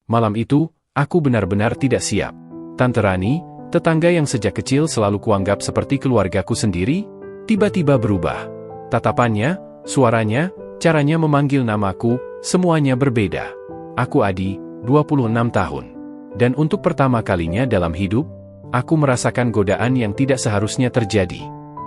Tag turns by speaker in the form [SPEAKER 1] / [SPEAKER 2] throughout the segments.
[SPEAKER 1] Malam itu, aku benar-benar tidak siap. Tante Rani, tetangga yang sejak kecil selalu kuanggap seperti keluargaku sendiri, tiba-tiba berubah. Tatapannya, suaranya, caranya memanggil namaku, semuanya berbeda. Aku Adi, 26 tahun. Dan untuk pertama kalinya dalam hidup, aku merasakan godaan yang tidak seharusnya terjadi.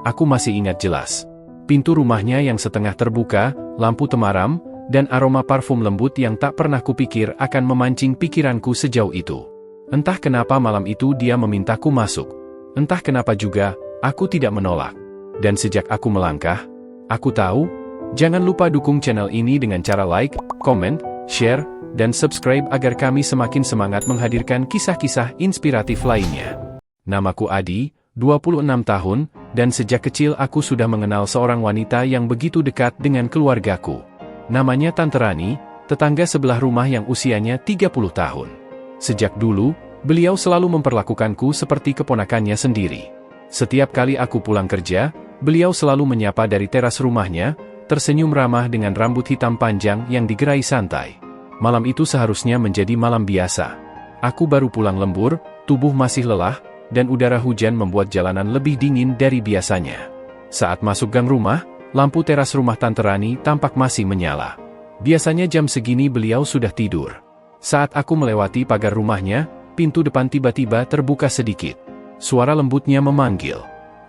[SPEAKER 1] Aku masih ingat jelas. Pintu rumahnya yang setengah terbuka, lampu temaram, dan aroma parfum lembut yang tak pernah kupikir akan memancing pikiranku sejauh itu. Entah kenapa malam itu dia memintaku masuk. Entah kenapa juga, aku tidak menolak. Dan sejak aku melangkah, aku tahu, jangan lupa dukung channel ini dengan cara like, comment, share, dan subscribe agar kami semakin semangat menghadirkan kisah-kisah inspiratif lainnya. Namaku Adi, 26 tahun, dan sejak kecil aku sudah mengenal seorang wanita yang begitu dekat dengan keluargaku. Namanya Tante Rani, tetangga sebelah rumah yang usianya 30 tahun. Sejak dulu, beliau selalu memperlakukanku seperti keponakannya sendiri. Setiap kali aku pulang kerja, beliau selalu menyapa dari teras rumahnya, tersenyum ramah dengan rambut hitam panjang yang digerai santai. Malam itu seharusnya menjadi malam biasa. Aku baru pulang lembur, tubuh masih lelah, dan udara hujan membuat jalanan lebih dingin dari biasanya. Saat masuk gang rumah, lampu teras rumah Tante Rani tampak masih menyala. Biasanya jam segini beliau sudah tidur. Saat aku melewati pagar rumahnya, pintu depan tiba-tiba terbuka sedikit. Suara lembutnya memanggil,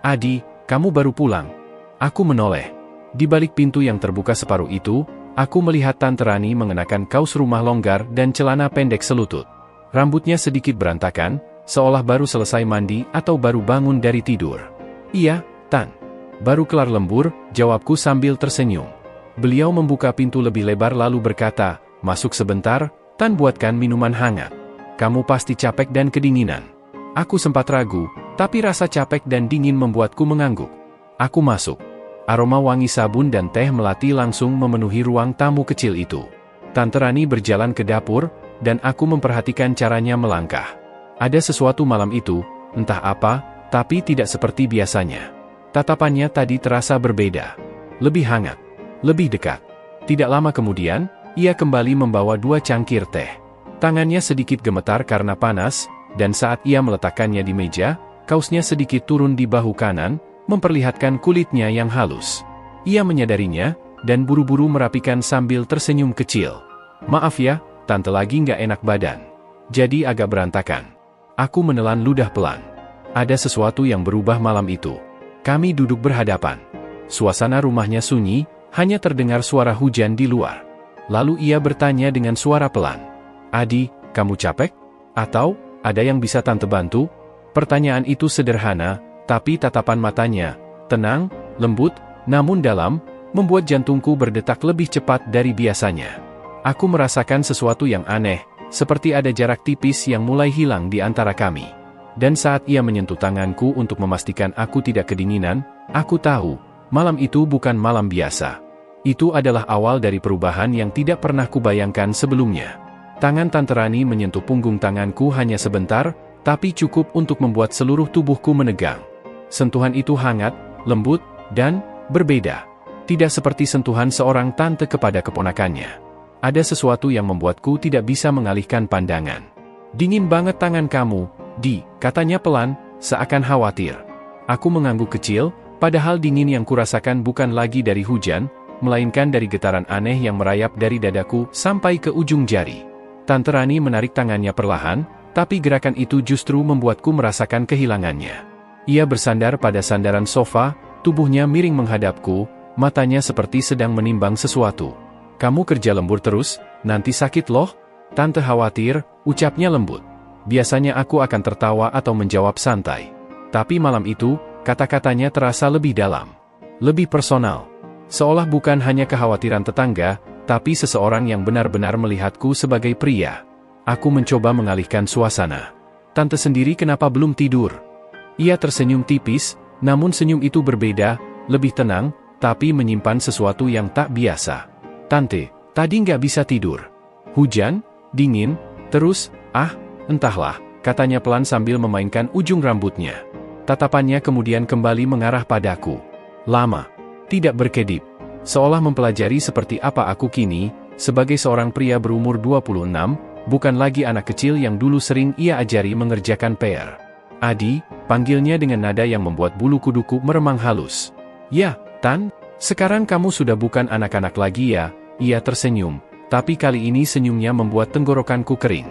[SPEAKER 1] "Adi, kamu baru pulang." Aku menoleh. Di balik pintu yang terbuka separuh itu, aku melihat Tante Rani mengenakan kaos rumah longgar dan celana pendek selutut. Rambutnya sedikit berantakan, seolah baru selesai mandi atau baru bangun dari tidur. "Iya, Tan. Baru kelar lembur," jawabku sambil tersenyum. Beliau membuka pintu lebih lebar lalu berkata, "Masuk sebentar, Tan buatkan minuman hangat. Kamu pasti capek dan kedinginan." Aku sempat ragu, tapi rasa capek dan dingin membuatku mengangguk. Aku masuk. Aroma wangi sabun dan teh melati langsung memenuhi ruang tamu kecil itu. Tante Rani berjalan ke dapur, dan aku memperhatikan caranya melangkah. Ada sesuatu malam itu, entah apa, tapi tidak seperti biasanya. Tatapannya tadi terasa berbeda. Lebih hangat. Lebih dekat. Tidak lama kemudian, ia kembali membawa 2 cangkir teh. Tangannya sedikit gemetar karena panas, dan saat ia meletakkannya di meja, kaosnya sedikit turun di bahu kanan, memperlihatkan kulitnya yang halus. Ia menyadarinya, dan buru-buru merapikan sambil tersenyum kecil. "Maaf ya, Tante lagi nggak enak badan. Jadi agak berantakan." Aku menelan ludah pelan. Ada sesuatu yang berubah malam itu. Kami duduk berhadapan. Suasana rumahnya sunyi, hanya terdengar suara hujan di luar. Lalu ia bertanya dengan suara pelan, "Adi, kamu capek? Atau, ada yang bisa Tante bantu?" Pertanyaan itu sederhana, tapi tatapan matanya, tenang, lembut, namun dalam, membuat jantungku berdetak lebih cepat dari biasanya. Aku merasakan sesuatu yang aneh, seperti ada jarak tipis yang mulai hilang di antara kami. Dan saat ia menyentuh tanganku untuk memastikan aku tidak kedinginan, aku tahu, malam itu bukan malam biasa. Itu adalah awal dari perubahan yang tidak pernah kubayangkan sebelumnya. Tangan Tante Rani menyentuh punggung tanganku hanya sebentar, tapi cukup untuk membuat seluruh tubuhku menegang. Sentuhan itu hangat, lembut, dan berbeda. Tidak seperti sentuhan seorang tante kepada keponakannya. Ada sesuatu yang membuatku tidak bisa mengalihkan pandangan. "Dingin banget tangan kamu, Di," katanya pelan, seakan khawatir. Aku mengangguk kecil, padahal dingin yang kurasakan bukan lagi dari hujan, melainkan dari getaran aneh yang merayap dari dadaku sampai ke ujung jari. Tante Rani menarik tangannya perlahan, tapi gerakan itu justru membuatku merasakan kehilangannya. Ia bersandar pada sandaran sofa, tubuhnya miring menghadapku, matanya seperti sedang menimbang sesuatu. "Kamu kerja lembur terus, nanti sakit loh." "Tante khawatir," ucapnya lembut. Biasanya aku akan tertawa atau menjawab santai. Tapi malam itu, kata-katanya terasa lebih dalam. Lebih personal. Seolah bukan hanya kekhawatiran tetangga, tapi seseorang yang benar-benar melihatku sebagai pria. Aku mencoba mengalihkan suasana. "Tante sendiri kenapa belum tidur?" Ia tersenyum tipis, namun senyum itu berbeda, lebih tenang, tapi menyimpan sesuatu yang tak biasa. "Tante, tadi nggak bisa tidur. Hujan, dingin, terus, entahlah," katanya pelan sambil memainkan ujung rambutnya. Tatapannya kemudian kembali mengarah padaku. Lama. Tidak berkedip. Seolah mempelajari seperti apa aku kini, sebagai seorang pria berumur 26, Bukan lagi anak kecil yang dulu sering ia ajari mengerjakan PR. Adi, panggilnya dengan nada yang membuat bulu kuduku meremang halus. Ya, Tan, sekarang kamu sudah bukan anak-anak lagi ya, ia tersenyum, tapi kali ini senyumnya membuat tenggorokanku kering.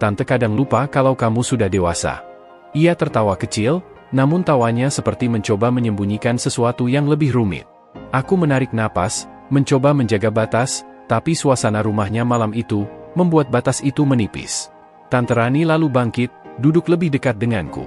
[SPEAKER 1] Tante kadang lupa kalau kamu sudah dewasa. Ia tertawa kecil, namun tawanya seperti mencoba menyembunyikan sesuatu yang lebih rumit. Aku menarik napas, mencoba menjaga batas, tapi suasana rumahnya malam itu membuat batas itu menipis. Tante Rani lalu bangkit, duduk lebih dekat denganku.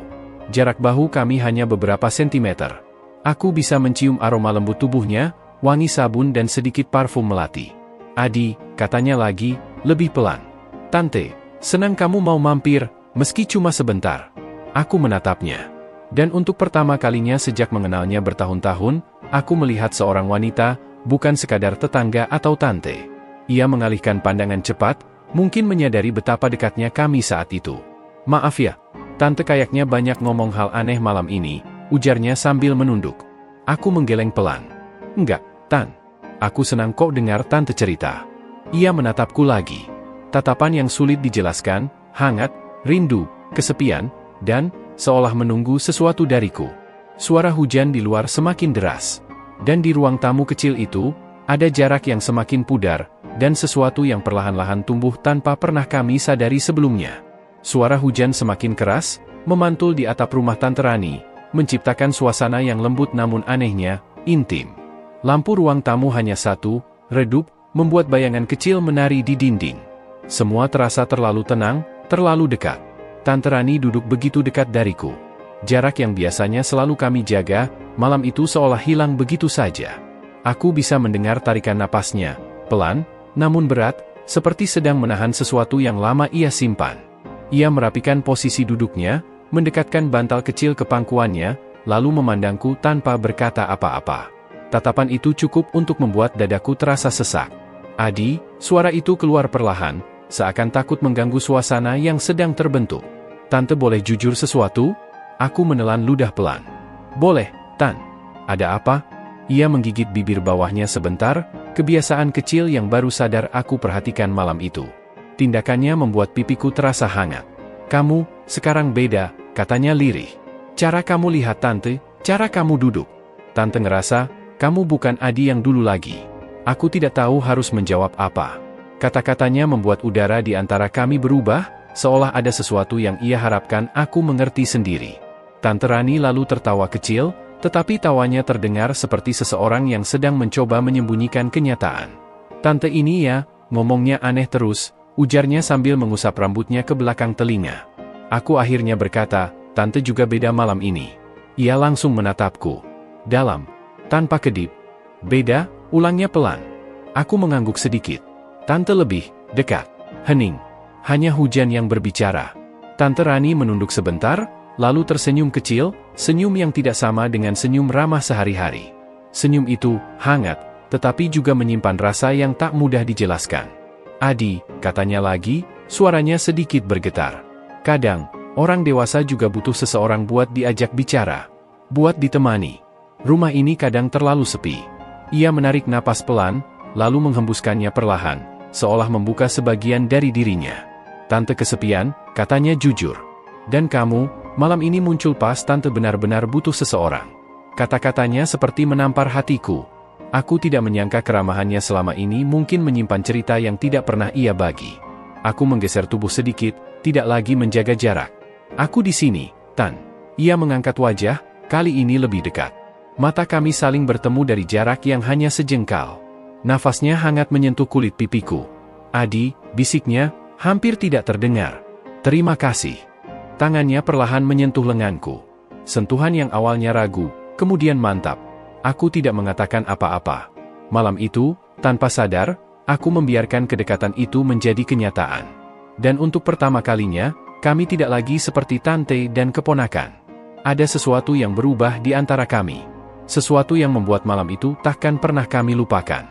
[SPEAKER 1] Jarak bahu kami hanya beberapa sentimeter. Aku bisa mencium aroma lembut tubuhnya, wangi sabun dan sedikit parfum melati. Adi, katanya lagi, lebih pelan. Tante, senang kamu mau mampir, meski cuma sebentar. Aku menatapnya. Dan untuk pertama kalinya sejak mengenalnya bertahun-tahun, aku melihat seorang wanita, bukan sekadar tetangga atau tante. Ia mengalihkan pandangan cepat, mungkin menyadari betapa dekatnya kami saat itu. Maaf ya, tante kayaknya banyak ngomong hal aneh malam ini, ujarnya sambil menunduk. Aku menggeleng pelan. Enggak, Tan. Aku senang kok dengar tante cerita. Ia menatapku lagi. Tatapan yang sulit dijelaskan, hangat, rindu, kesepian, dan seolah menunggu sesuatu dariku. Suara hujan di luar semakin deras. Dan di ruang tamu kecil itu, ada jarak yang semakin pudar, dan sesuatu yang perlahan-lahan tumbuh tanpa pernah kami sadari sebelumnya. Suara hujan semakin keras, memantul di atap rumah Tante Rani, menciptakan suasana yang lembut namun anehnya, intim. Lampu ruang tamu hanya satu, redup, membuat bayangan kecil menari di dinding. Semua terasa terlalu tenang, terlalu dekat. Tante Rani duduk begitu dekat dariku. Jarak yang biasanya selalu kami jaga, malam itu seolah hilang begitu saja. Aku bisa mendengar tarikan napasnya, pelan, namun berat, seperti sedang menahan sesuatu yang lama ia simpan. Ia merapikan posisi duduknya, mendekatkan bantal kecil ke pangkuannya, lalu memandangku tanpa berkata apa-apa. Tatapan itu cukup untuk membuat dadaku terasa sesak. Adi, suara itu keluar perlahan, seakan takut mengganggu suasana yang sedang terbentuk. Tante boleh jujur sesuatu? Aku menelan ludah pelan. Boleh, Tan. Ada apa? Ia menggigit bibir bawahnya sebentar, kebiasaan kecil yang baru sadar aku perhatikan malam itu. Tindakannya membuat pipiku terasa hangat. Kamu, sekarang beda, katanya lirih. Cara kamu lihat tante, cara kamu duduk. Tante ngerasa, kamu bukan Adi yang dulu lagi. Aku tidak tahu harus menjawab apa. Kata-katanya membuat udara di antara kami berubah, seolah ada sesuatu yang ia harapkan aku mengerti sendiri. Tante Rani lalu tertawa kecil, tetapi tawanya terdengar seperti seseorang yang sedang mencoba menyembunyikan kenyataan. Tante ini ya, ngomongnya aneh terus, ujarnya sambil mengusap rambutnya ke belakang telinga. Aku akhirnya berkata, tante juga beda malam ini. Ia langsung menatapku. Dalam, tanpa kedip. Beda, ulangnya pelan. Aku mengangguk sedikit. Tante lebih dekat. Hening. Hanya hujan yang berbicara. Tante Rani menunduk sebentar, lalu tersenyum kecil, senyum yang tidak sama dengan senyum ramah sehari-hari. Senyum itu hangat, tetapi juga menyimpan rasa yang tak mudah dijelaskan. Adi, katanya lagi, suaranya sedikit bergetar. Kadang, orang dewasa juga butuh seseorang buat diajak bicara. Buat ditemani. Rumah ini kadang terlalu sepi. Ia menarik napas pelan, lalu menghembuskannya perlahan, seolah membuka sebagian dari dirinya. Tante kesepian, katanya jujur. Dan kamu, malam ini muncul pas tante benar-benar butuh seseorang. Kata-katanya seperti menampar hatiku. Aku tidak menyangka keramahannya selama ini mungkin menyimpan cerita yang tidak pernah ia bagi. Aku menggeser tubuh sedikit, tidak lagi menjaga jarak. Aku di sini, Tan. Ia mengangkat wajah, kali ini lebih dekat. Mata kami saling bertemu dari jarak yang hanya sejengkal. Nafasnya hangat menyentuh kulit pipiku. Adi, bisiknya, hampir tidak terdengar. Terima kasih. Tangannya perlahan menyentuh lenganku. Sentuhan yang awalnya ragu, kemudian mantap. Aku tidak mengatakan apa-apa. Malam itu, tanpa sadar, aku membiarkan kedekatan itu menjadi kenyataan. Dan untuk pertama kalinya, kami tidak lagi seperti tante dan keponakan. Ada sesuatu yang berubah di antara kami. Sesuatu yang membuat malam itu takkan pernah kami lupakan.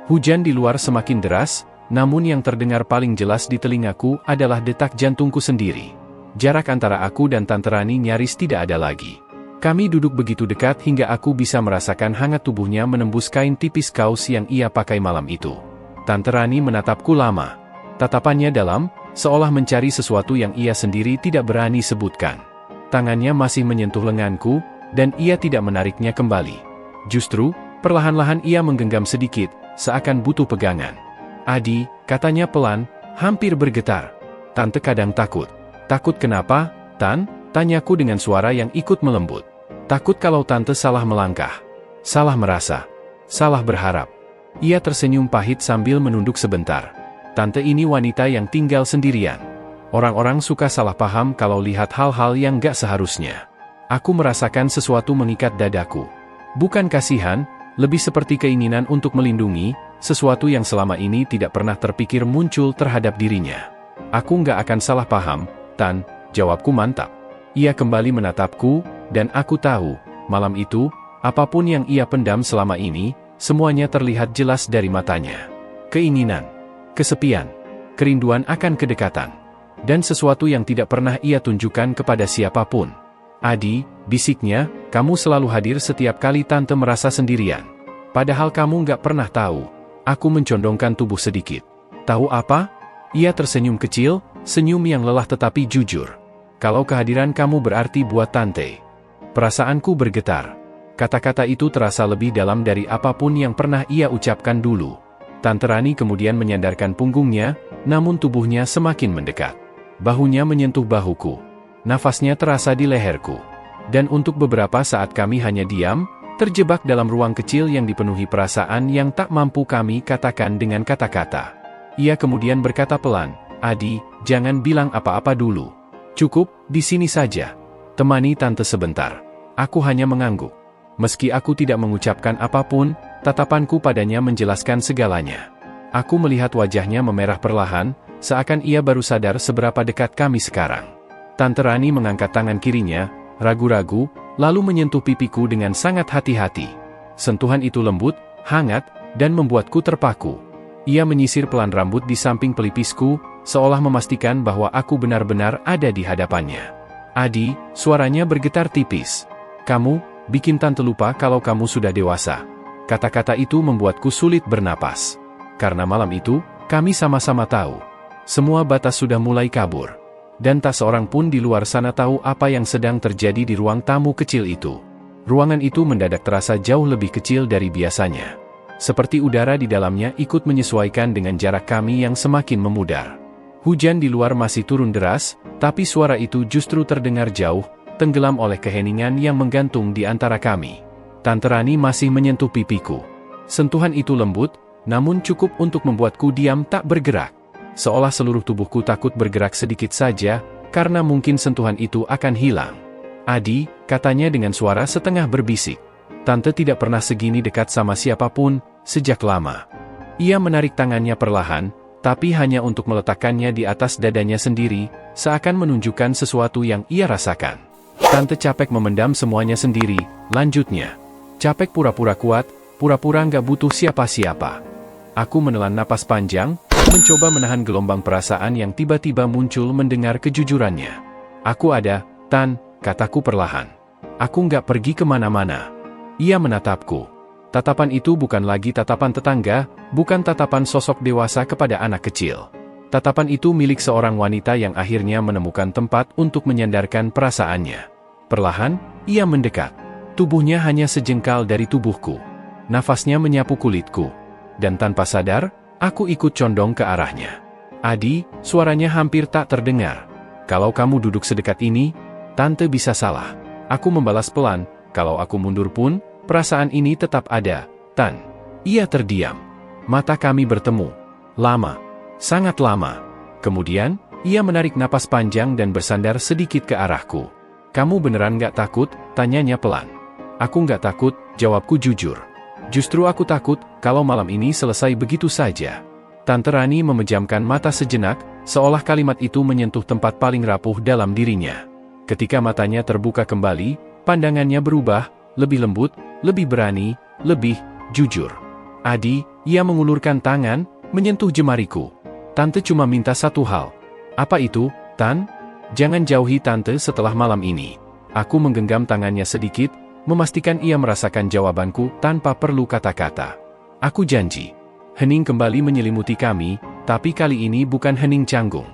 [SPEAKER 1] Hujan di luar semakin deras, namun yang terdengar paling jelas di telingaku adalah detak jantungku sendiri. Jarak antara aku dan Tante Rani nyaris tidak ada lagi. Kami duduk begitu dekat hingga aku bisa merasakan hangat tubuhnya menembus kain tipis kaos yang ia pakai malam itu. Tante Rani menatapku lama. Tatapannya dalam, seolah mencari sesuatu yang ia sendiri tidak berani sebutkan. Tangannya masih menyentuh lenganku, dan ia tidak menariknya kembali. Justru, perlahan-lahan ia menggenggam sedikit, seakan butuh pegangan. "Adi," katanya pelan, hampir bergetar. "Tante kadang takut." "Takut kenapa, Tan?" tanyaku dengan suara yang ikut melembut. "Takut kalau tante salah melangkah. Salah merasa. Salah berharap." Ia tersenyum pahit sambil menunduk sebentar. "Tante ini wanita yang tinggal sendirian. Orang-orang suka salah paham kalau lihat hal-hal yang gak seharusnya." Aku merasakan sesuatu mengikat dadaku. Bukan kasihan, lebih seperti keinginan untuk melindungi, sesuatu yang selama ini tidak pernah terpikir muncul terhadap dirinya. "Aku nggak akan salah paham, Tan," jawabku mantap. Ia kembali menatapku, dan aku tahu, malam itu, apapun yang ia pendam selama ini, semuanya terlihat jelas dari matanya. Keinginan, kesepian, kerinduan akan kedekatan, dan sesuatu yang tidak pernah ia tunjukkan kepada siapapun. "Adi," bisiknya, "kamu selalu hadir setiap kali tante merasa sendirian. Padahal kamu nggak pernah tahu." Aku mencondongkan tubuh sedikit. "Tahu apa?" Ia tersenyum kecil, senyum yang lelah tetapi jujur. "Kalau kehadiran kamu berarti buat tante." Perasaanku bergetar. Kata-kata itu terasa lebih dalam dari apapun yang pernah ia ucapkan dulu. Tante Rani kemudian menyandarkan punggungnya, namun tubuhnya semakin mendekat. Bahunya menyentuh bahuku. Nafasnya terasa di leherku. Dan untuk beberapa saat kami hanya diam, terjebak dalam ruang kecil yang dipenuhi perasaan yang tak mampu kami katakan dengan kata-kata. Ia kemudian berkata pelan, "Adi, jangan bilang apa-apa dulu. Cukup, di sini saja. Temani tante sebentar." Aku hanya mengangguk. Meski aku tidak mengucapkan apapun, tatapanku padanya menjelaskan segalanya. Aku melihat wajahnya memerah perlahan, seakan ia baru sadar seberapa dekat kami sekarang. Tante Rani mengangkat tangan kirinya, ragu-ragu, lalu menyentuh pipiku dengan sangat hati-hati. Sentuhan itu lembut, hangat, dan membuatku terpaku. Ia menyisir pelan rambut di samping pelipisku, seolah memastikan bahwa aku benar-benar ada di hadapannya. "Adi," suaranya bergetar tipis. "Kamu bikin tante lupa kalau kamu sudah dewasa." Kata-kata itu membuatku sulit bernapas. Karena malam itu, kami sama-sama tahu. Semua batas sudah mulai kabur. Dan tak seorang pun di luar sana tahu apa yang sedang terjadi di ruang tamu kecil itu. Ruangan itu mendadak terasa jauh lebih kecil dari biasanya. Seperti udara di dalamnya ikut menyesuaikan dengan jarak kami yang semakin memudar. Hujan di luar masih turun deras, tapi suara itu justru terdengar jauh, tenggelam oleh keheningan yang menggantung di antara kami. Tante Rani masih menyentuh pipiku. Sentuhan itu lembut, namun cukup untuk membuatku diam tak bergerak. Seolah seluruh tubuhku takut bergerak sedikit saja, karena mungkin sentuhan itu akan hilang. "Adi," katanya dengan suara setengah berbisik. "Tante tidak pernah segini dekat sama siapapun, sejak lama." Ia menarik tangannya perlahan, tapi hanya untuk meletakkannya di atas dadanya sendiri, seakan menunjukkan sesuatu yang ia rasakan. "Tante capek memendam semuanya sendiri," lanjutnya. "Capek pura-pura kuat, pura-pura nggak butuh siapa-siapa." Aku menelan napas panjang, mencoba menahan gelombang perasaan yang tiba-tiba muncul mendengar kejujurannya. "Aku ada, Tan," kataku perlahan. "Aku nggak pergi kemana-mana." Ia menatapku. Tatapan itu bukan lagi tatapan tetangga, bukan tatapan sosok dewasa kepada anak kecil. Tatapan itu milik seorang wanita yang akhirnya menemukan tempat untuk menyandarkan perasaannya. Perlahan, ia mendekat. Tubuhnya hanya sejengkal dari tubuhku. Nafasnya menyapu kulitku. Dan tanpa sadar, aku ikut condong ke arahnya. "Adi," suaranya hampir tak terdengar. "Kalau kamu duduk sedekat ini, tante bisa salah." Aku membalas pelan, "Kalau aku mundur pun, perasaan ini tetap ada, Tan." Ia terdiam. Mata kami bertemu. Lama. Sangat lama. Kemudian, ia menarik napas panjang dan bersandar sedikit ke arahku. "Kamu beneran gak takut?" tanyanya pelan. "Aku gak takut," jawabku jujur. "Justru aku takut, kalau malam ini selesai begitu saja." Tante Rani memejamkan mata sejenak, seolah kalimat itu menyentuh tempat paling rapuh dalam dirinya. Ketika matanya terbuka kembali, pandangannya berubah, lebih lembut, lebih berani, lebih jujur. "Adi," ia mengulurkan tangan, menyentuh jemariku. "Tante cuma minta satu hal." "Apa itu, Tan?" "Jangan jauhi tante setelah malam ini." Aku menggenggam tangannya sedikit, memastikan ia merasakan jawabanku tanpa perlu kata-kata. "Aku janji." Hening kembali menyelimuti kami, tapi kali ini bukan hening canggung.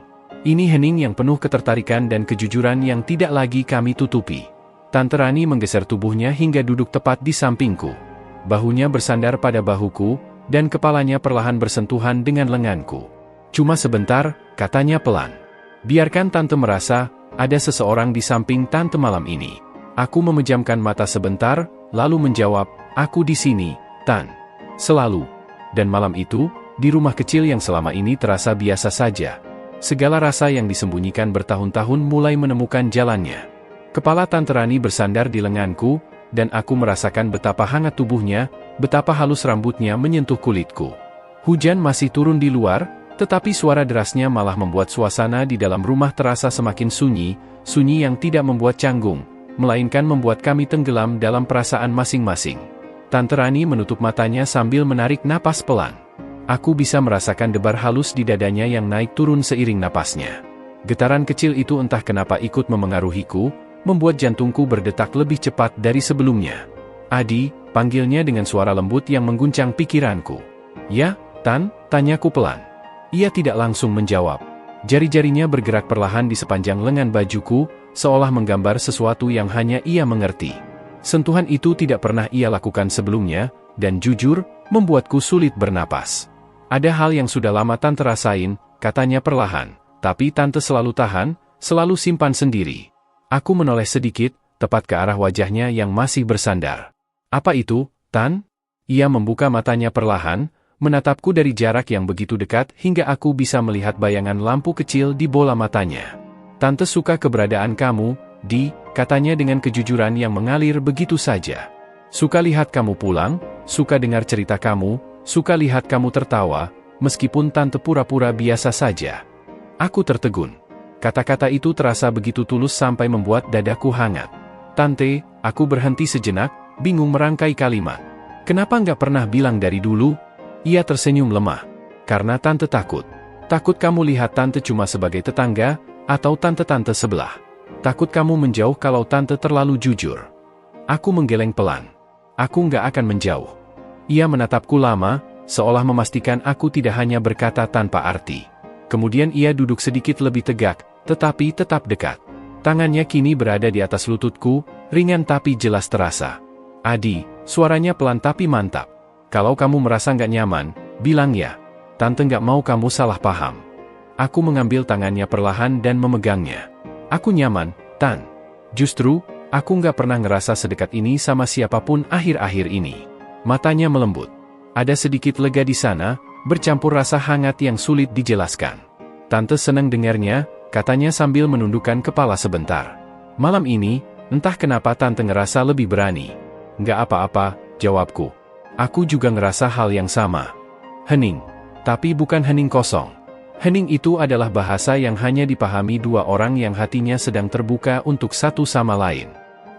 [SPEAKER 1] Ini hening yang penuh ketertarikan dan kejujuran yang tidak lagi kami tutupi. Tante Rani menggeser tubuhnya hingga duduk tepat di sampingku. Bahunya bersandar pada bahuku, dan kepalanya perlahan bersentuhan dengan lenganku. Cuma sebentar, katanya pelan. Biarkan tante merasa, ada seseorang di samping tante malam ini. Aku memejamkan mata sebentar, lalu menjawab, aku di sini, Tan. Selalu. Dan malam itu, di rumah kecil yang selama ini terasa biasa saja. Segala rasa yang disembunyikan bertahun-tahun mulai menemukan jalannya. Kepala Tante Rani bersandar di lenganku, dan aku merasakan betapa hangat tubuhnya, betapa halus rambutnya menyentuh kulitku. Hujan masih turun di luar, tetapi suara derasnya malah membuat suasana di dalam rumah terasa semakin sunyi, sunyi yang tidak membuat canggung, melainkan membuat kami tenggelam dalam perasaan masing-masing. Tante Rani menutup matanya sambil menarik napas pelan. Aku bisa merasakan debar halus di dadanya yang naik turun seiring napasnya. Getaran kecil itu entah kenapa ikut memengaruhiku, membuat jantungku berdetak lebih cepat dari sebelumnya. Adi, panggilnya dengan suara lembut yang mengguncang pikiranku. Ya, Tan, tanyaku pelan. Ia tidak langsung menjawab. Jari-jarinya bergerak perlahan di sepanjang lengan bajuku, seolah menggambar sesuatu yang hanya ia mengerti. Sentuhan itu tidak pernah ia lakukan sebelumnya, dan jujur, membuatku sulit bernapas. Ada hal yang sudah lama Tante rasain, katanya perlahan, tapi Tante selalu tahan, selalu simpan sendiri. Aku menoleh sedikit, tepat ke arah wajahnya yang masih bersandar. Apa itu, Tan? Ia membuka matanya perlahan, menatapku dari jarak yang begitu dekat hingga aku bisa melihat bayangan lampu kecil di bola matanya. Tante suka keberadaan kamu, Di, katanya dengan kejujuran yang mengalir begitu saja. Suka lihat kamu pulang, suka dengar cerita kamu, suka lihat kamu tertawa, meskipun Tante pura-pura biasa saja. Aku tertegun. Kata-kata itu terasa begitu tulus sampai membuat dadaku hangat. Tante, aku berhenti sejenak, bingung merangkai kalimat. Kenapa nggak pernah bilang dari dulu? Ia tersenyum lemah. Karena Tante takut. Takut kamu lihat Tante cuma sebagai tetangga, atau tante-tante sebelah. Takut kamu menjauh kalau Tante terlalu jujur. Aku menggeleng pelan. Aku nggak akan menjauh. Ia menatapku lama, seolah memastikan aku tidak hanya berkata tanpa arti. Kemudian ia duduk sedikit lebih tegak, tetapi tetap dekat. Tangannya kini berada di atas lututku, ringan tapi jelas terasa. Adi, suaranya pelan tapi mantap. Kalau kamu merasa nggak nyaman, bilang ya. Tante nggak mau kamu salah paham. Aku mengambil tangannya perlahan dan memegangnya. Aku nyaman, Tan. Justru, aku nggak pernah ngerasa sedekat ini sama siapapun akhir-akhir ini. Matanya melembut. Ada sedikit lega di sana, bercampur rasa hangat yang sulit dijelaskan. Tante senang dengarnya, katanya sambil menundukkan kepala sebentar. Malam ini, entah kenapa Tante ngerasa lebih berani. Nggak apa-apa, jawabku. Aku juga ngerasa hal yang sama. Hening. Tapi bukan hening kosong. Hening itu adalah bahasa yang hanya dipahami dua orang yang hatinya sedang terbuka untuk satu sama lain.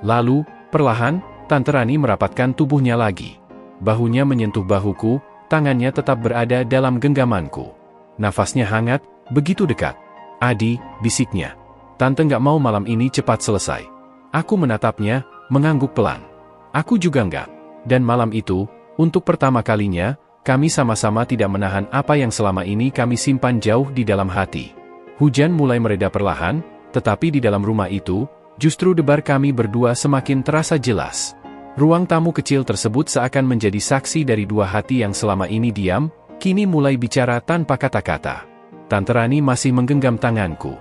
[SPEAKER 1] Lalu, perlahan, Tante Rani merapatkan tubuhnya lagi. Bahunya menyentuh bahuku, tangannya tetap berada dalam genggamanku. Nafasnya hangat, begitu dekat. Adi, bisiknya. Tante nggak mau malam ini cepat selesai. Aku menatapnya, mengangguk pelan. Aku juga nggak. Dan malam itu, untuk pertama kalinya, kami sama-sama tidak menahan apa yang selama ini kami simpan jauh di dalam hati. Hujan mulai mereda perlahan, tetapi di dalam rumah itu, justru debar kami berdua semakin terasa jelas. Ruang tamu kecil tersebut seakan menjadi saksi dari dua hati yang selama ini diam, kini mulai bicara tanpa kata-kata. Tante Rani masih menggenggam tanganku.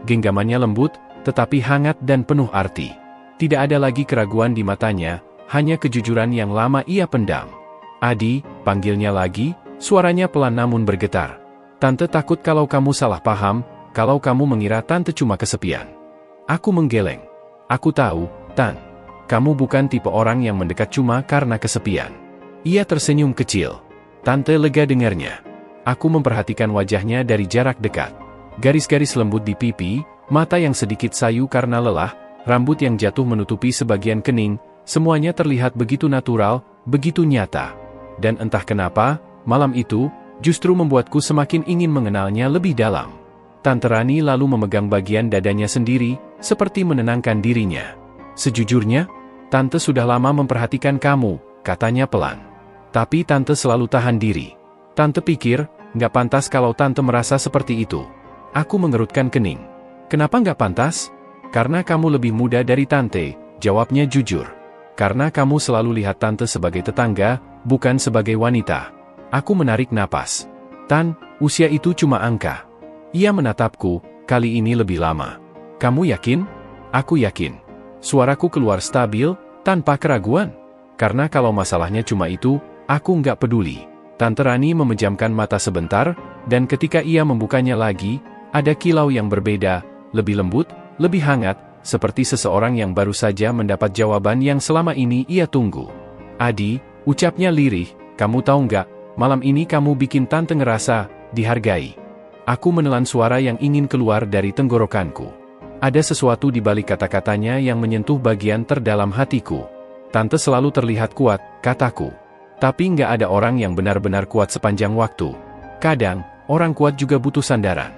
[SPEAKER 1] Genggamannya lembut, tetapi hangat dan penuh arti. Tidak ada lagi keraguan di matanya, hanya kejujuran yang lama ia pendam. Adi, panggilnya lagi, suaranya pelan namun bergetar. Tante takut kalau kamu salah paham, kalau kamu mengira Tante cuma kesepian. Aku menggeleng. Aku tahu, Tan. Kamu bukan tipe orang yang mendekat cuma karena kesepian. Ia tersenyum kecil. Tante lega dengarnya. Aku memperhatikan wajahnya dari jarak dekat. Garis-garis lembut di pipi, mata yang sedikit sayu karena lelah, rambut yang jatuh menutupi sebagian kening, semuanya terlihat begitu natural, begitu nyata. Dan entah kenapa, malam itu, justru membuatku semakin ingin mengenalnya lebih dalam. Tante Rani lalu memegang bagian dadanya sendiri, seperti menenangkan dirinya. Sejujurnya, Tante sudah lama memperhatikan kamu, katanya pelan. Tapi Tante selalu tahan diri. Tante pikir, nggak pantas kalau Tante merasa seperti itu. Aku mengerutkan kening. Kenapa nggak pantas? Karena kamu lebih muda dari Tante, jawabnya jujur. Karena kamu selalu lihat Tante sebagai tetangga, bukan sebagai wanita. Aku menarik napas. Tan, usia itu cuma angka. Ia menatapku, kali ini lebih lama. Kamu yakin? Aku yakin. Suaraku keluar stabil, tanpa keraguan. Karena kalau masalahnya cuma itu, aku nggak peduli. Tante Rani memejamkan mata sebentar, dan ketika ia membukanya lagi, ada kilau yang berbeda, lebih lembut, lebih hangat, seperti seseorang yang baru saja mendapat jawaban yang selama ini ia tunggu. Adi, ucapnya lirih, kamu tahu nggak, malam ini kamu bikin Tante ngerasa dihargai. Aku menelan suara yang ingin keluar dari tenggorokanku. Ada sesuatu di balik kata-katanya yang menyentuh bagian terdalam hatiku. Tante selalu terlihat kuat, kataku. Tapi nggak ada orang yang benar-benar kuat sepanjang waktu. Kadang, orang kuat juga butuh sandaran.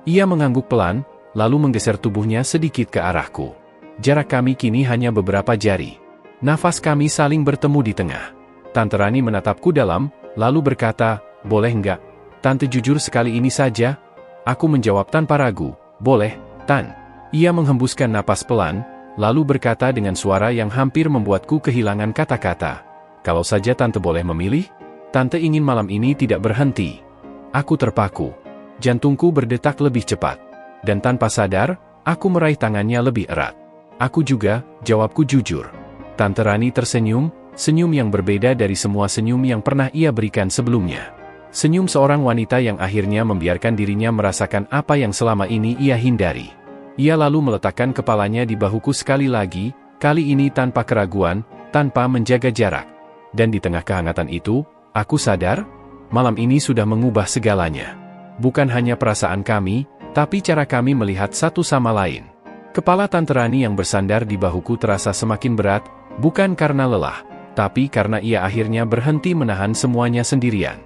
[SPEAKER 1] Ia mengangguk pelan, lalu menggeser tubuhnya sedikit ke arahku. Jarak kami kini hanya beberapa jari. Nafas kami saling bertemu di tengah. Tante Rani menatapku dalam, lalu berkata, boleh nggak? Tante jujur sekali ini saja? Aku menjawab tanpa ragu, boleh, Tan. Ia menghembuskan napas pelan, lalu berkata dengan suara yang hampir membuatku kehilangan kata-kata. Kalau saja Tante boleh memilih, Tante ingin malam ini tidak berhenti. Aku terpaku. Jantungku berdetak lebih cepat. Dan tanpa sadar, aku meraih tangannya lebih erat. Aku juga, jawabku jujur. Tante Rani tersenyum, senyum yang berbeda dari semua senyum yang pernah ia berikan sebelumnya. Senyum seorang wanita yang akhirnya membiarkan dirinya merasakan apa yang selama ini ia hindari. Ia lalu meletakkan kepalanya di bahuku sekali lagi, kali ini tanpa keraguan, tanpa menjaga jarak. Dan di tengah kehangatan itu, aku sadar, malam ini sudah mengubah segalanya. Bukan hanya perasaan kami, tapi cara kami melihat satu sama lain. Kepala Tante Rani yang bersandar di bahuku terasa semakin berat, bukan karena lelah, tapi karena ia akhirnya berhenti menahan semuanya sendirian.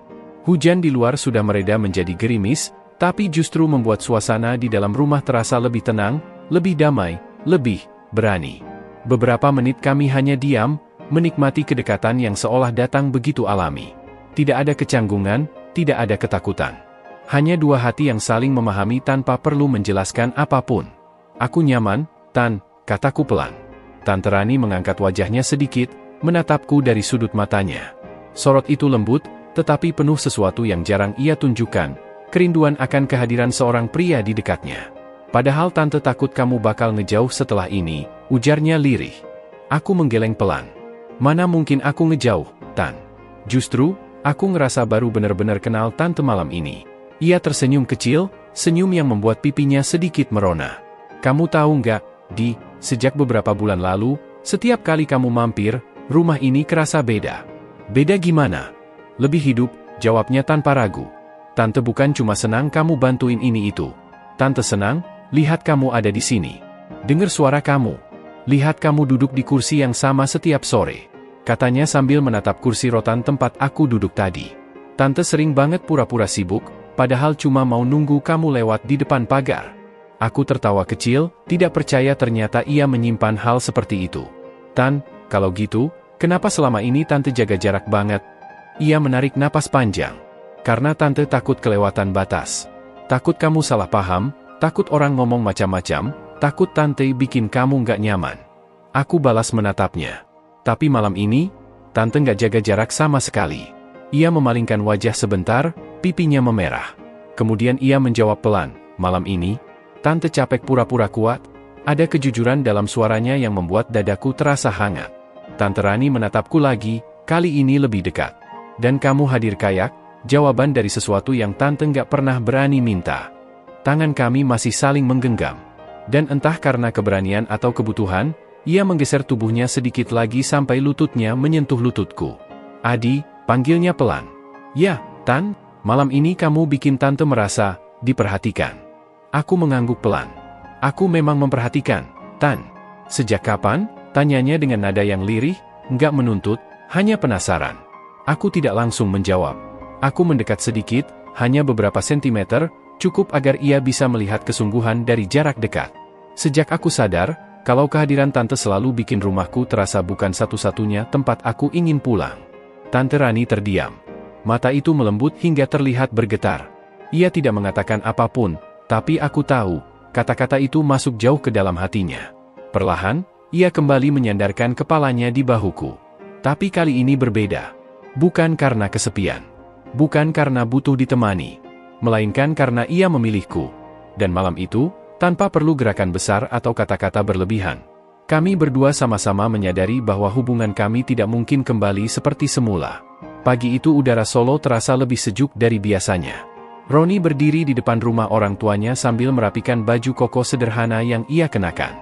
[SPEAKER 1] Hujan di luar sudah mereda menjadi gerimis, tapi justru membuat suasana di dalam rumah terasa lebih tenang, lebih damai, lebih berani. Beberapa menit kami hanya diam, menikmati kedekatan yang seolah datang begitu alami. Tidak ada kecanggungan, tidak ada ketakutan. Hanya dua hati yang saling memahami tanpa perlu menjelaskan apapun. Aku nyaman, Tan, kataku pelan. Tante Rani mengangkat wajahnya sedikit, menatapku dari sudut matanya. Sorot itu lembut, tetapi penuh sesuatu yang jarang ia tunjukkan, kerinduan akan kehadiran seorang pria di dekatnya. Padahal Tante takut kamu bakal ngejauh setelah ini, ujarnya lirih. Aku menggeleng pelan. Mana mungkin aku ngejauh, Tan. Justru, aku ngerasa baru benar-benar kenal Tante malam ini. Ia tersenyum kecil, senyum yang membuat pipinya sedikit merona. Kamu tahu nggak, Di, sejak beberapa bulan lalu, setiap kali kamu mampir, rumah ini kerasa beda. Beda gimana? Lebih hidup, jawabnya tanpa ragu. Tante bukan cuma senang kamu bantuin ini itu. Tante senang, lihat kamu ada di sini. Dengar suara kamu. Lihat kamu duduk di kursi yang sama setiap sore. Katanya sambil menatap kursi rotan tempat aku duduk tadi. Tante sering banget pura-pura sibuk, padahal cuma mau nunggu kamu lewat di depan pagar. Aku tertawa kecil, tidak percaya ternyata ia menyimpan hal seperti itu. Tan, kalau gitu, kenapa selama ini Tante jaga jarak banget? Ia menarik napas panjang. Karena Tante takut kelewatan batas. Takut kamu salah paham, takut orang ngomong macam-macam, takut Tante bikin kamu nggak nyaman. Aku balas menatapnya. Tapi malam ini, Tante nggak jaga jarak sama sekali. Ia memalingkan wajah sebentar, pipinya memerah. Kemudian ia menjawab pelan, malam ini, Tante capek pura-pura kuat. Ada kejujuran dalam suaranya yang membuat dadaku terasa hangat. Tante Rani menatapku lagi, kali ini lebih dekat. Dan kamu hadir kayak, jawaban dari sesuatu yang Tante nggak pernah berani minta. Tangan kami masih saling menggenggam. Dan entah karena keberanian atau kebutuhan, ia menggeser tubuhnya sedikit lagi sampai lututnya menyentuh lututku. Adi, panggilnya pelan. Ya, Tan, malam ini kamu bikin Tante merasa diperhatikan. Aku mengangguk pelan. Aku memang memperhatikan, Tan. Sejak kapan? Tanyanya dengan nada yang lirih, nggak menuntut, hanya penasaran. Aku tidak langsung menjawab. Aku mendekat sedikit, hanya beberapa sentimeter, cukup agar ia bisa melihat kesungguhan dari jarak dekat. Sejak aku sadar, kalau kehadiran Tante selalu bikin rumahku terasa bukan satu-satunya tempat aku ingin pulang. Tante Rani terdiam. Mata itu melembut hingga terlihat bergetar. Ia tidak mengatakan apapun, Tapi aku tahu, kata-kata itu masuk jauh ke dalam hatinya. Perlahan, ia kembali menyandarkan kepalanya di bahuku. Tapi kali ini berbeda. Bukan karena kesepian. Bukan karena butuh ditemani. Melainkan karena ia memilihku. Dan malam itu, tanpa perlu gerakan besar atau kata-kata berlebihan, kami berdua sama-sama menyadari bahwa hubungan kami tidak mungkin kembali seperti semula. Pagi itu udara Solo terasa lebih sejuk dari biasanya. Roni berdiri di depan rumah orang tuanya sambil merapikan baju koko sederhana yang ia kenakan.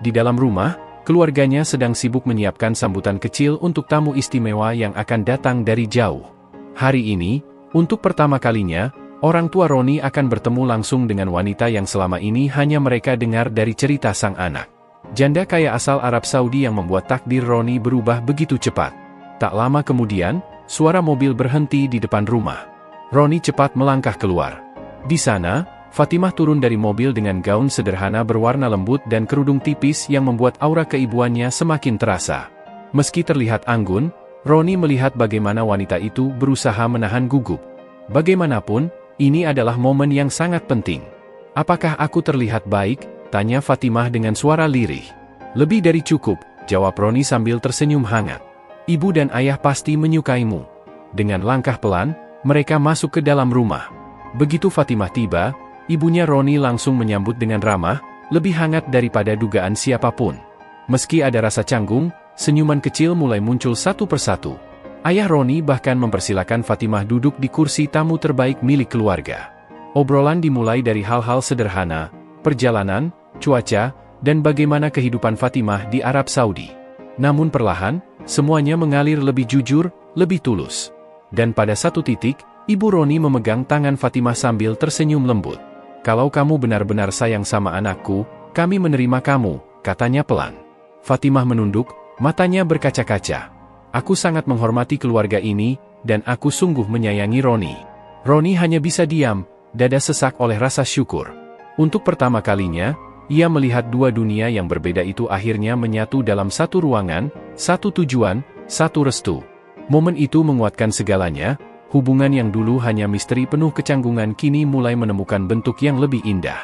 [SPEAKER 1] Di dalam rumah, keluarganya sedang sibuk menyiapkan sambutan kecil untuk tamu istimewa yang akan datang dari jauh. Hari ini, untuk pertama kalinya, orang tua Roni akan bertemu langsung dengan wanita yang selama ini hanya mereka dengar dari cerita sang anak. Janda kaya asal Arab Saudi yang membuat takdir Roni berubah begitu cepat. Tak lama kemudian, suara mobil berhenti di depan rumah. Roni cepat melangkah keluar. Di sana, Fatimah turun dari mobil dengan gaun sederhana berwarna lembut dan kerudung tipis yang membuat aura keibuannya semakin terasa. Meski terlihat anggun, Roni melihat bagaimana wanita itu berusaha menahan gugup. Bagaimanapun, ini adalah momen yang sangat penting. "Apakah aku terlihat baik?" tanya Fatimah dengan suara lirih. "Lebih dari cukup," jawab Roni sambil tersenyum hangat. "Ibu dan ayah pasti menyukaimu." Dengan langkah pelan, mereka masuk ke dalam rumah. Begitu Fatimah tiba, ibunya Roni langsung menyambut dengan ramah, lebih hangat daripada dugaan siapapun. Meski ada rasa canggung, senyuman kecil mulai muncul satu persatu. Ayah Roni bahkan mempersilakan Fatimah duduk di kursi tamu terbaik milik keluarga. Obrolan dimulai dari hal-hal sederhana, perjalanan, cuaca, dan bagaimana kehidupan Fatimah di Arab Saudi. Namun perlahan, semuanya mengalir lebih jujur, lebih tulus. Dan pada satu titik, Ibu Roni memegang tangan Fatimah sambil tersenyum lembut. "Kalau kamu benar-benar sayang sama anakku, kami menerima kamu," katanya pelan. Fatimah menunduk, matanya berkaca-kaca. "Aku sangat menghormati keluarga ini, dan aku sungguh menyayangi Roni." Roni hanya bisa diam, dada sesak oleh rasa syukur. Untuk pertama kalinya, ia melihat dua dunia yang berbeda itu akhirnya menyatu dalam satu ruangan, satu tujuan, satu restu. Momen itu menguatkan segalanya, hubungan yang dulu hanya misteri penuh kecanggungan kini mulai menemukan bentuk yang lebih indah.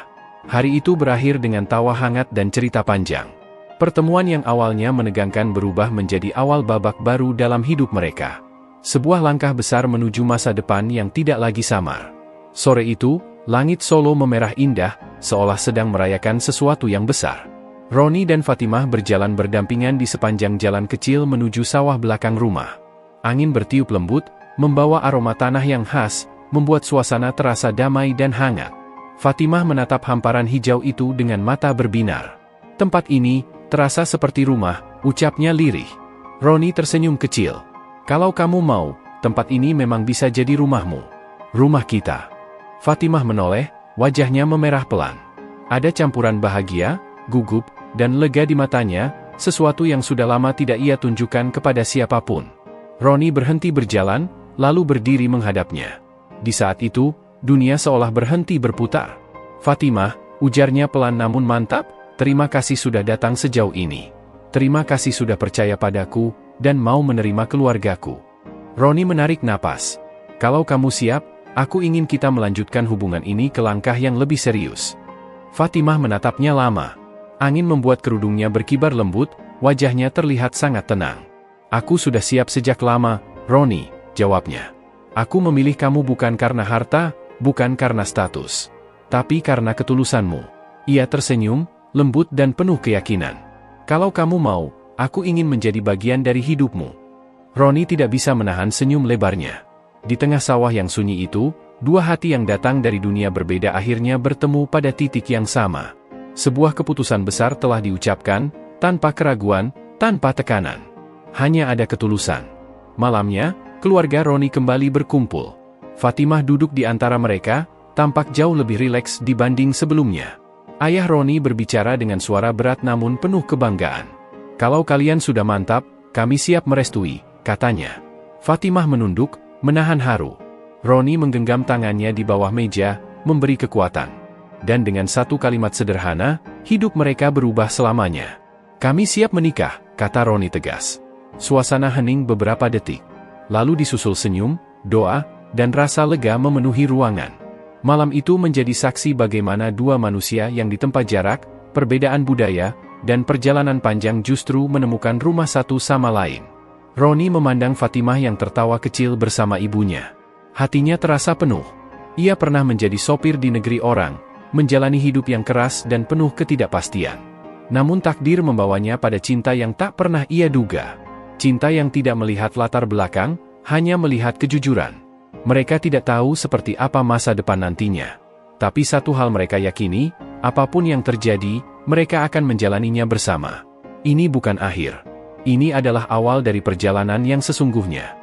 [SPEAKER 1] Hari itu berakhir dengan tawa hangat dan cerita panjang. Pertemuan yang awalnya menegangkan berubah menjadi awal babak baru dalam hidup mereka. Sebuah langkah besar menuju masa depan yang tidak lagi samar. Sore itu, langit Solo memerah indah, seolah sedang merayakan sesuatu yang besar. Roni dan Fatimah berjalan berdampingan di sepanjang jalan kecil menuju sawah belakang rumah. Angin bertiup lembut, membawa aroma tanah yang khas, membuat suasana terasa damai dan hangat. Fatimah menatap hamparan hijau itu dengan mata berbinar. "Tempat ini terasa seperti rumah," ucapnya lirih. Roni tersenyum kecil. "Kalau kamu mau, tempat ini memang bisa jadi rumahmu. Rumah kita." Fatimah menoleh, wajahnya memerah pelan. Ada campuran bahagia, gugup, dan lega di matanya, sesuatu yang sudah lama tidak ia tunjukkan kepada siapapun. Roni berhenti berjalan, lalu berdiri menghadapnya. Di saat itu, dunia seolah berhenti berputar. "Fatimah," ujarnya pelan namun mantap, "terima kasih sudah datang sejauh ini. Terima kasih sudah percaya padaku, dan mau menerima keluargaku." Roni menarik napas. "Kalau kamu siap, aku ingin kita melanjutkan hubungan ini ke langkah yang lebih serius." Fatimah menatapnya lama. Angin membuat kerudungnya berkibar lembut, wajahnya terlihat sangat tenang. "Aku sudah siap sejak lama, Roni," jawabnya. "Aku memilih kamu bukan karena harta, bukan karena status, tapi karena ketulusanmu." Ia tersenyum, lembut dan penuh keyakinan. "Kalau kamu mau, aku ingin menjadi bagian dari hidupmu." Roni tidak bisa menahan senyum lebarnya. Di tengah sawah yang sunyi itu, dua hati yang datang dari dunia berbeda akhirnya bertemu pada titik yang sama. Sebuah keputusan besar telah diucapkan, tanpa keraguan, tanpa tekanan. Hanya ada ketulusan. Malamnya, keluarga Roni kembali berkumpul. Fatimah duduk di antara mereka, tampak jauh lebih rileks dibanding sebelumnya. Ayah Roni berbicara dengan suara berat namun penuh kebanggaan. "Kalau kalian sudah mantap, kami siap merestui," katanya. Fatimah menunduk, menahan haru. Roni menggenggam tangannya di bawah meja, memberi kekuatan. Dan dengan satu kalimat sederhana, hidup mereka berubah selamanya. "Kami siap menikah," kata Roni tegas. Suasana hening beberapa detik. Lalu disusul senyum, doa, dan rasa lega memenuhi ruangan. Malam itu menjadi saksi bagaimana dua manusia yang ditempa jarak, perbedaan budaya, dan perjalanan panjang justru menemukan rumah satu sama lain. Roni memandang Fatimah yang tertawa kecil bersama ibunya. Hatinya terasa penuh. Ia pernah menjadi sopir di negeri orang, menjalani hidup yang keras dan penuh ketidakpastian. Namun takdir membawanya pada cinta yang tak pernah ia duga. Cinta yang tidak melihat latar belakang, hanya melihat kejujuran. Mereka tidak tahu seperti apa masa depan nantinya. Tapi satu hal mereka yakini, apapun yang terjadi, mereka akan menjalaninya bersama. Ini bukan akhir. Ini adalah awal dari perjalanan yang sesungguhnya.